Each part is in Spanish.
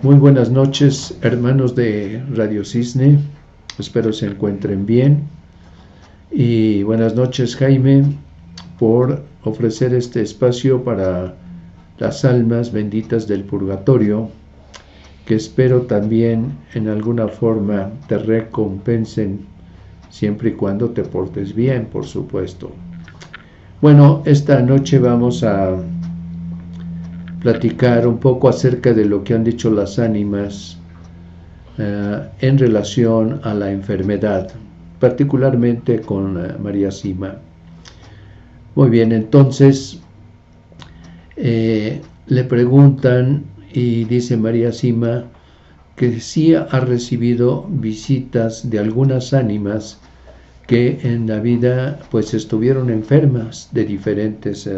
Muy buenas noches, hermanos de Radio Cisne. Espero se encuentren bien. Y buenas noches, Jaime, por ofrecer este espacio para las almas benditas del purgatorio, que espero también en alguna forma te recompensen, siempre y cuando te portes bien, por supuesto. Bueno, esta noche vamos a platicar un poco acerca de lo que han dicho las ánimas en relación a la enfermedad, particularmente con María Sima. Muy bien, entonces le preguntan y dice María Sima que sí ha recibido visitas de algunas ánimas que en la vida pues estuvieron enfermas de diferentes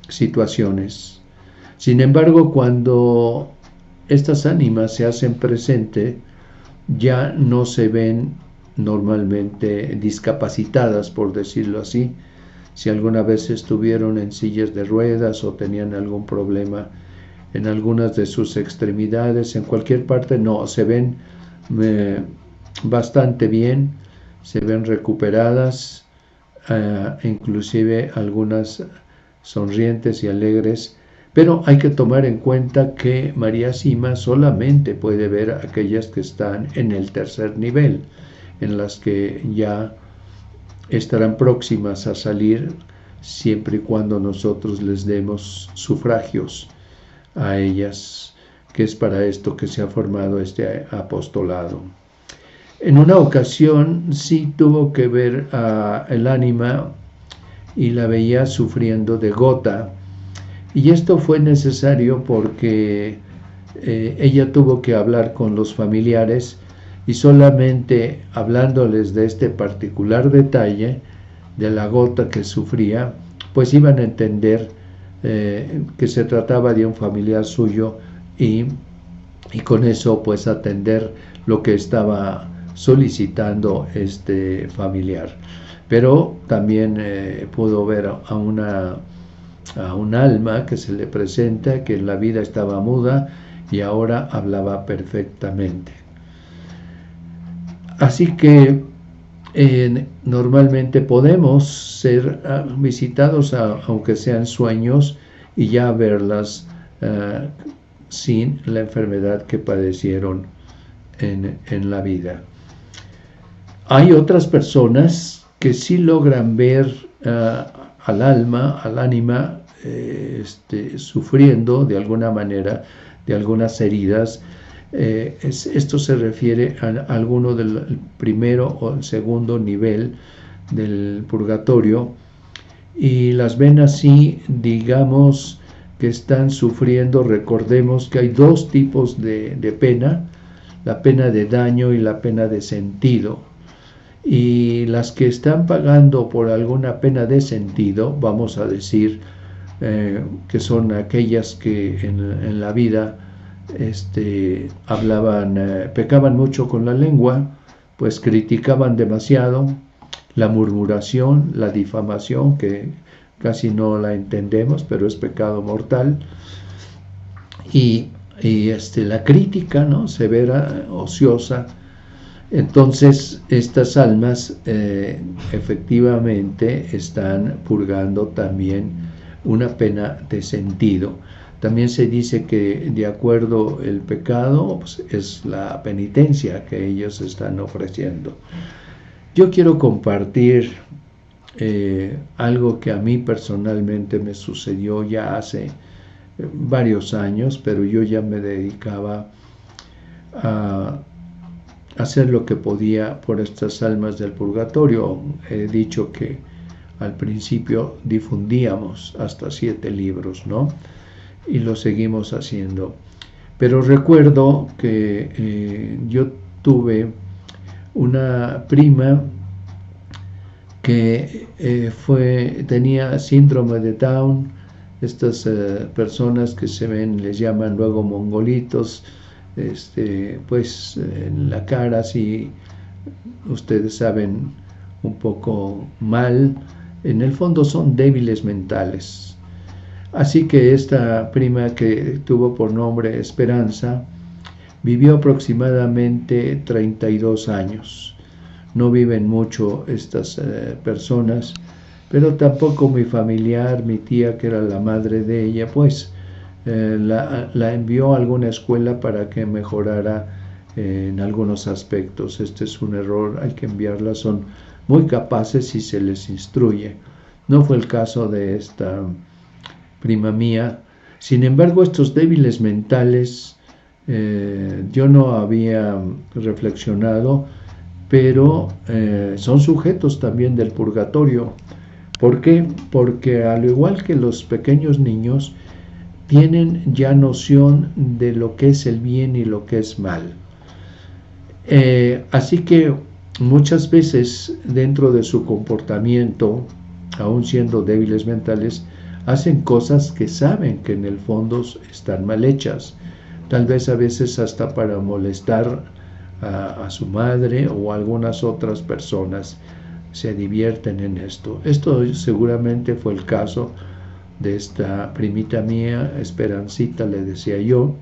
situaciones. Sin embargo, cuando estas ánimas se hacen presente, ya no se ven normalmente discapacitadas, por decirlo así. Si alguna vez estuvieron en sillas de ruedas o tenían algún problema en algunas de sus extremidades, en cualquier parte, no, se ven bastante bien, se ven recuperadas, inclusive algunas sonrientes y alegres. Pero hay que tomar en cuenta que María Sima solamente puede ver a aquellas que están en el tercer nivel, en las que ya estarán próximas a salir siempre y cuando nosotros les demos sufragios a ellas, que es para esto que se ha formado este apostolado. En una ocasión sí tuvo que ver a el ánima y la veía sufriendo de gota, y esto fue necesario porque ella tuvo que hablar con los familiares y solamente hablándoles de este particular detalle de la gota que sufría, pues iban a entender que se trataba de un familiar suyo y con eso pues atender lo que estaba solicitando este familiar. Pero también pudo ver a un alma que se le presenta, que en la vida estaba muda y ahora hablaba perfectamente. Así que normalmente podemos ser visitados, aunque sean sueños, y ya verlas sin la enfermedad que padecieron en la vida. Hay otras personas que sí logran ver al alma, al ánima, sufriendo de alguna manera de algunas heridas. Esto se refiere a alguno del primero o el segundo nivel del purgatorio, y las ven así, digamos que están sufriendo. Recordemos que hay dos tipos de pena: la pena de daño y la pena de sentido. Y las que están pagando por alguna pena de sentido, vamos a decir que son aquellas que en la vida pecaban mucho con la lengua, pues criticaban demasiado, la murmuración, la difamación, que casi no la entendemos, pero es pecado mortal, y la crítica, ¿no?, severa, ociosa. Entonces estas almas efectivamente están purgando también una pena de sentido. También se dice que de acuerdo el pecado, pues, es la penitencia que ellos están ofreciendo. Yo quiero compartir algo que a mí personalmente me sucedió ya hace varios años, pero yo ya me dedicaba a hacer lo que podía por estas almas del purgatorio. He dicho que al principio difundíamos hasta 7 libros, ¿no? Y lo seguimos haciendo. Pero recuerdo que yo tuve una prima que tenía síndrome de Down. Estas personas que se ven, les llaman luego mongolitos, pues en la cara, si ustedes saben, un poco mal. En el fondo son débiles mentales. Así que esta prima, que tuvo por nombre Esperanza, vivió aproximadamente 32 años. No viven mucho estas personas, pero tampoco mi familiar, mi tía, que era la madre de ella, pues la envió a alguna escuela para que mejorara en algunos aspectos. Este es un error, hay que enviarlas, son muy capaces si se les instruye. No fue el caso de esta prima mía. Sin embargo, estos débiles mentales, yo no había reflexionado, pero son sujetos también del purgatorio. ¿Por qué? Porque al igual que los pequeños niños, tienen ya noción de lo que es el bien y lo que es mal. Así que muchas veces dentro de su comportamiento, aun siendo débiles mentales, hacen cosas que saben que en el fondo están mal hechas. Tal vez a veces hasta para molestar a su madre o a algunas otras personas. Se divierten en esto. Esto seguramente fue el caso de esta primita mía, Esperancita le decía yo.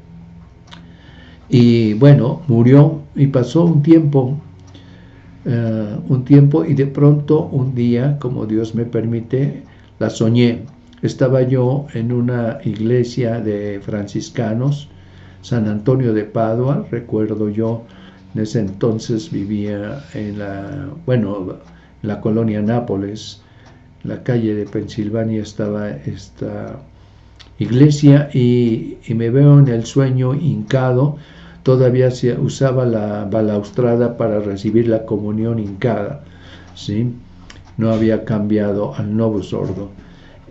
Y bueno, murió y pasó un tiempo y de pronto un día, como Dios me permite, la soñé. Estaba yo en una iglesia de franciscanos, San Antonio de Padua, recuerdo yo. En ese entonces vivía en la colonia Nápoles, en la calle de Pensilvania estaba esta iglesia, y me veo en el sueño hincado. Todavía se usaba la balaustrada para recibir la comunión hincada, ¿sí? No había cambiado al Novus Ordo.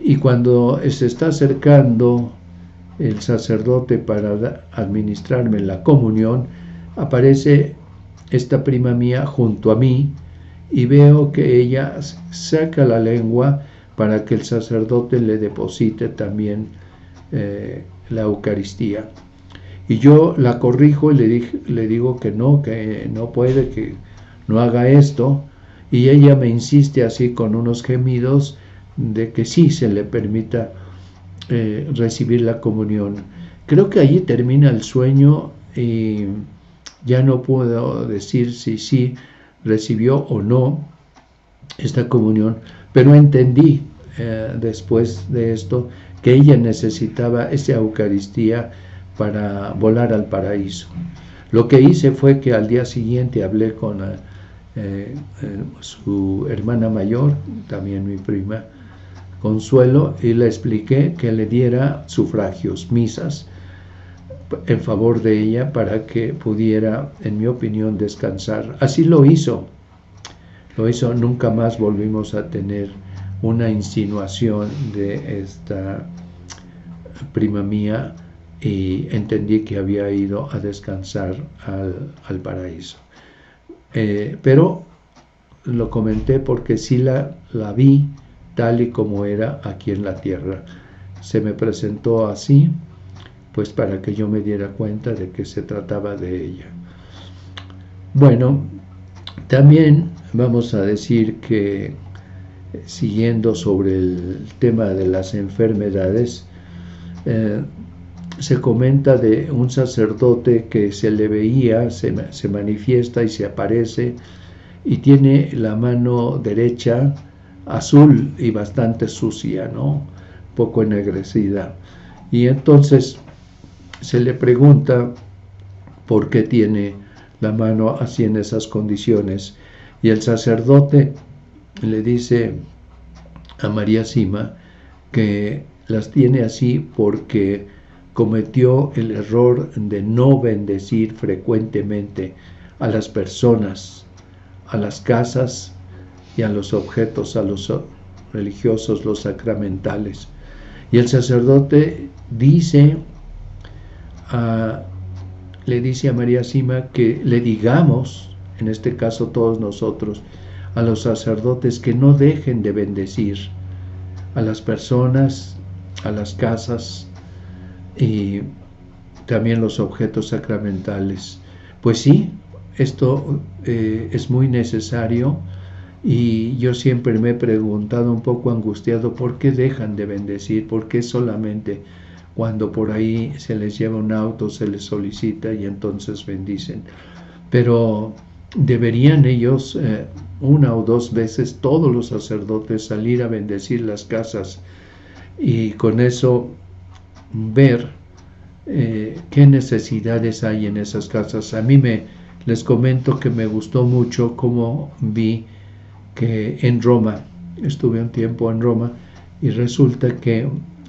Y cuando se está acercando el sacerdote para administrarme la comunión, aparece esta prima mía junto a mí, y veo que ella saca la lengua para que el sacerdote le deposite también la Eucaristía. Y yo la corrijo y le digo que no puede, que no haga esto, y ella me insiste así con unos gemidos de que sí se le permita recibir la comunión. Creo que allí termina el sueño y ya no puedo decir si sí recibió o no esta comunión, pero entendí después de esto que ella necesitaba esa Eucaristía para volar al paraíso. Lo que hice fue que al día siguiente hablé con su hermana mayor, también mi prima Consuelo, y le expliqué que le diera sufragios, misas, en favor de ella para que pudiera, en mi opinión, descansar. Así lo hizo. Nunca más volvimos a tener una insinuación de esta prima mía, y entendí que había ido a descansar al paraíso. Pero lo comenté porque sí la vi tal y como era aquí en la tierra. Se me presentó así, pues para que yo me diera cuenta de que se trataba de ella. Bueno, también vamos a decir que, siguiendo sobre el tema de las enfermedades, se comenta de un sacerdote que se le veía, se manifiesta y se aparece, y tiene la mano derecha azul y bastante sucia, ¿no? Poco ennegrecida. Y entonces se le pregunta por qué tiene la mano así en esas condiciones. Y el sacerdote le dice a María Sima que las tiene así porque cometió el error de no bendecir frecuentemente a las personas, a las casas y a los objetos, a los religiosos, los sacramentales. Y el sacerdote le dice a María Sima que le digamos, en este caso todos nosotros, a los sacerdotes que no dejen de bendecir a las personas, a las casas y también los objetos sacramentales. Pues sí, esto es muy necesario, Y yo siempre me he preguntado un poco angustiado por qué dejan de bendecir, por qué solamente cuando por ahí se les lleva un auto, se les solicita y entonces bendicen. Pero deberían ellos una o dos veces, todos los sacerdotes, salir a bendecir las casas y con eso ver qué necesidades hay en esas casas. A mí les comento que me gustó mucho cómo vi que en Roma, estuve un tiempo en Roma, y resulta que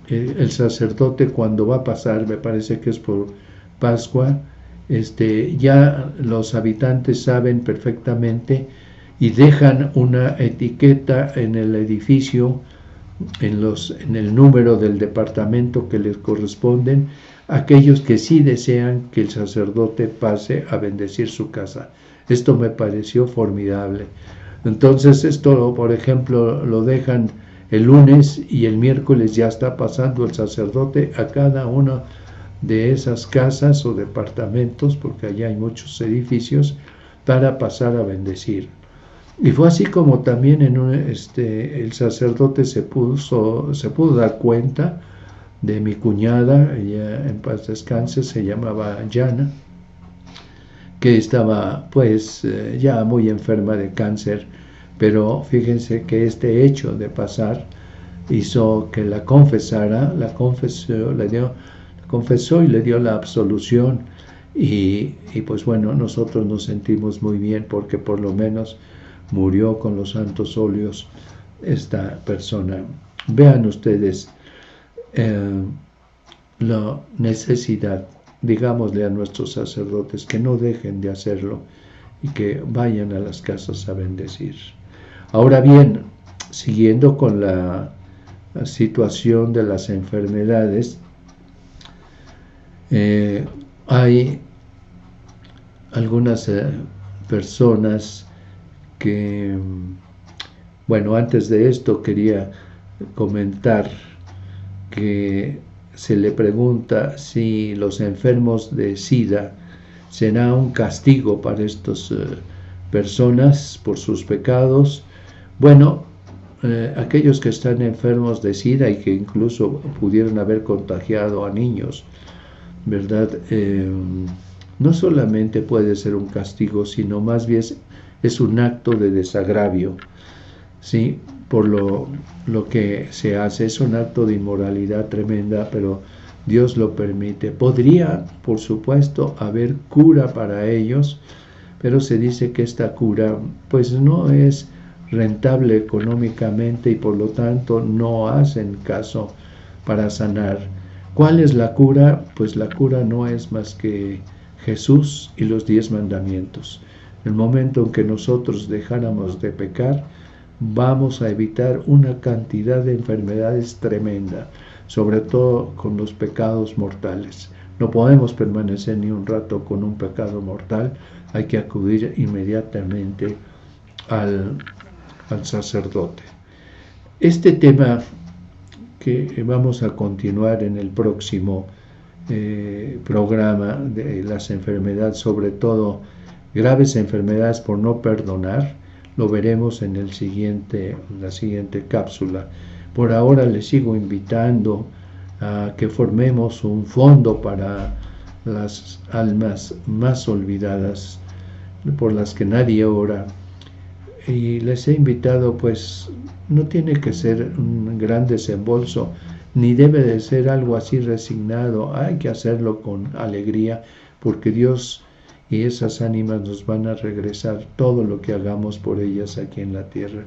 el sacerdote cuando va a pasar, me parece que es por Pascua, ya los habitantes saben perfectamente y dejan una etiqueta en el edificio, en el número del departamento que les corresponden, aquellos que sí desean que el sacerdote pase a bendecir su casa. Esto me pareció formidable. Entonces esto, por ejemplo, lo dejan el lunes y el miércoles ya está pasando el sacerdote a cada una de esas casas o departamentos, porque allá hay muchos edificios, para pasar a bendecir. Y fue así como también el sacerdote se pudo dar cuenta de mi cuñada, ella en paz descanse, se llamaba Jana, que estaba pues ya muy enferma de cáncer, pero fíjense que este hecho de pasar hizo que la confesara, la confesó y le dio la absolución y pues bueno, nosotros nos sentimos muy bien porque por lo menos murió con los santos óleos esta persona. Vean ustedes la necesidad, digámosle a nuestros sacerdotes que no dejen de hacerlo y que vayan a las casas a bendecir. Ahora bien, siguiendo con la situación de las enfermedades, hay algunas personas que, bueno, antes de esto quería comentar que se le pregunta si los enfermos de SIDA será un castigo para estas personas por sus pecados. Bueno, aquellos que están enfermos de SIDA y que incluso pudieron haber contagiado a niños, ¿verdad? No solamente puede ser un castigo, sino más bien es un acto de desagravio, ¿sí? Por lo que se hace, es un acto de inmoralidad tremenda, pero Dios lo permite. Podría, por supuesto, haber cura para ellos, pero se dice que esta cura pues no es rentable económicamente y por lo tanto no hacen caso para sanar. ¿Cuál es la cura? Pues la cura no es más que Jesús y los 10 mandamientos. En el momento en que nosotros dejáramos de pecar, vamos a evitar una cantidad de enfermedades tremenda, sobre todo con los pecados mortales. No podemos permanecer ni un rato con un pecado mortal, hay que acudir inmediatamente al sacerdote. Este tema que vamos a continuar en el próximo programa de las enfermedades, sobre todo graves enfermedades por no perdonar, lo veremos en la siguiente cápsula. Por ahora les sigo invitando a que formemos un fondo para las almas más olvidadas, por las que nadie ora. Y les he invitado, pues, no tiene que ser un gran desembolso, ni debe de ser algo así resignado, hay que hacerlo con alegría, porque Dios y esas ánimas nos van a regresar todo lo que hagamos por ellas aquí en la tierra.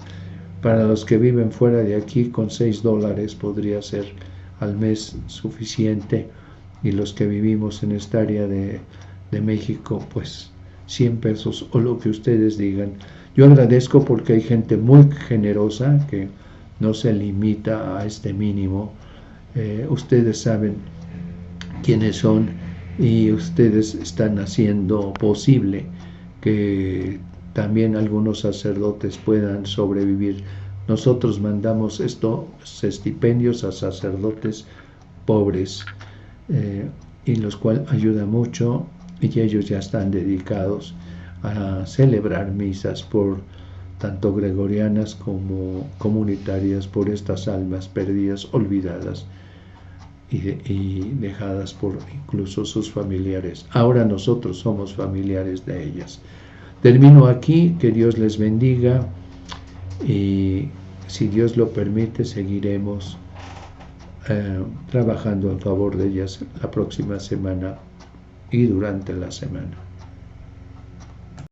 Para los que viven fuera de aquí, con $6 podría ser al mes suficiente, y los que vivimos en esta área de México, pues 100 pesos o lo que ustedes digan. Yo agradezco porque hay gente muy generosa que no se limita a este mínimo. Ustedes saben quiénes son y ustedes están haciendo posible que también algunos sacerdotes puedan sobrevivir. Nosotros mandamos estos estipendios a sacerdotes pobres, y los cuales ayuda mucho, y ellos ya están dedicados a celebrar misas por tanto gregorianas como comunitarias, por estas almas perdidas, olvidadas y dejadas por incluso sus familiares. Ahora nosotros somos familiares de ellas. Termino aquí, que Dios les bendiga y si Dios lo permite seguiremos trabajando en favor de ellas la próxima semana y durante la semana.